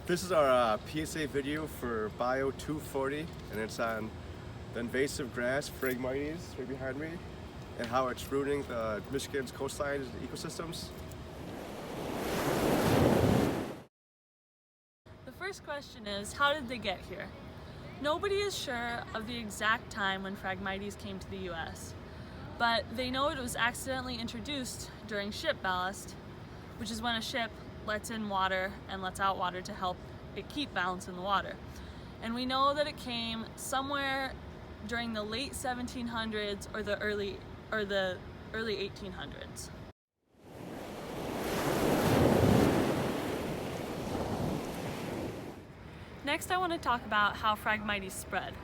This is our PSA video for Bio 240, and it's on the invasive grass Phragmites right behind me and how it's ruining the Michigan's coastlines and ecosystems. The first question is, how did they get here? Nobody is sure of the exact time when Phragmites came to the US, but they know it was accidentally introduced during ship ballast, which is when a ship lets in water and lets out water to help it keep balance in the water. And we know that it came somewhere during the late 1700s or the early 1800s. Next, I want to talk about how Phragmites spread.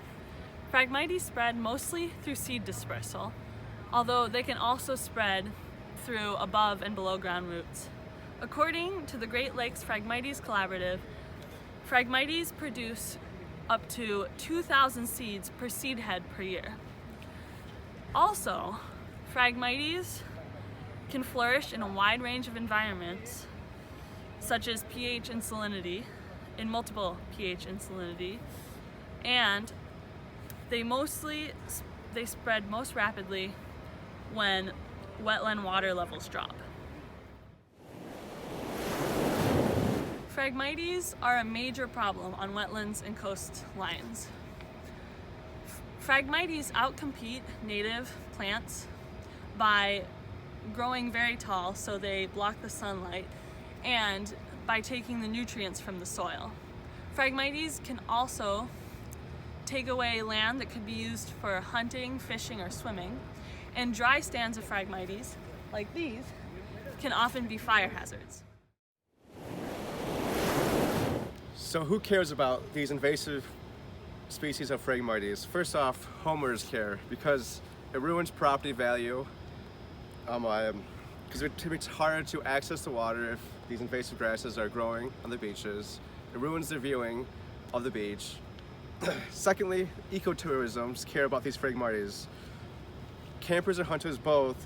Phragmites spread mostly through seed dispersal, although they can also spread through above and below ground roots. According to the Great Lakes Phragmites Collaborative, Phragmites produce up to 2,000 seeds per seed head per year. Also, Phragmites can flourish in a wide range of environments, such as pH and salinity, in multiple pH and salinity, and they spread most rapidly when wetland water levels drop. Phragmites are a major problem on wetlands and coastlines. Phragmites outcompete native plants by growing very tall, so they block the sunlight, and by taking the nutrients from the soil. Phragmites can also take away land that could be used for hunting, fishing, or swimming, and dry stands of Phragmites, like these, can often be fire hazards. So who cares about these invasive species of Phragmites? First off, homeowners care because it ruins property value, because it makes it harder to access the water if these invasive grasses are growing on the beaches. It ruins the viewing of the beach. Secondly, ecotourism care about these Phragmites. Campers and hunters both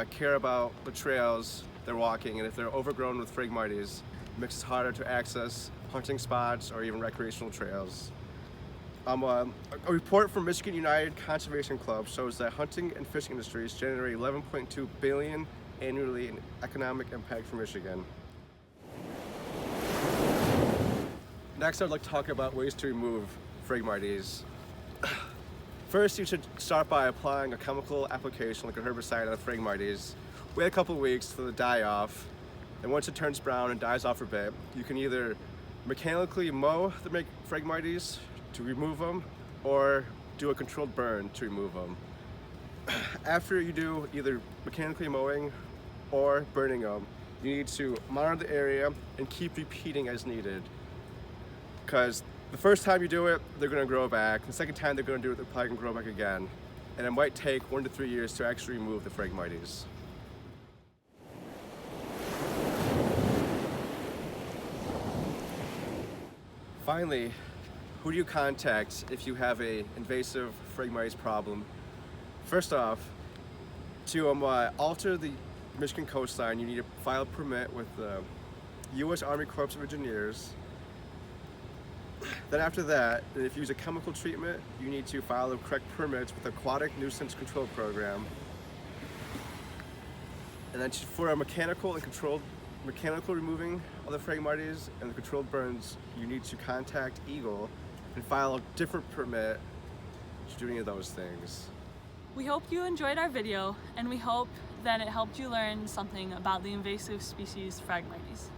care about the trails they're walking, and if they're overgrown with Phragmites, it makes it harder to access hunting spots or even recreational trails. A report from Michigan United Conservation Club shows that hunting and fishing industries generate $11.2 billion annually in economic impact for Michigan. Next, I'd like to talk about ways to remove Phragmites. First, you should start by applying a chemical application like a herbicide on Phragmites. Wait a couple weeks till they die off, and once it turns brown and dies off a bit, you can either mechanically mow the Phragmites to remove them, or do a controlled burn to remove them. After you do either mechanically mowing or burning them, you need to monitor the area and keep repeating as needed. Because the first time you do it, they're going to grow back. The second time they're going to do it, they're probably going to grow back again. And it might take 1 to 3 years to actually remove the Phragmites. Finally, who do you contact if you have an invasive Phragmites problem? First off, to alter the Michigan coastline, you need to file a permit with the U.S. Army Corps of Engineers. Then after that, if you use a chemical treatment, you need to file the correct permits with the Aquatic Nuisance Control Program. And then for a mechanical removing of the Phragmites and the controlled burns, you need to contact Eagle and file a different permit to do any of those things. We hope you enjoyed our video, and we hope that it helped you learn something about the invasive species Phragmites.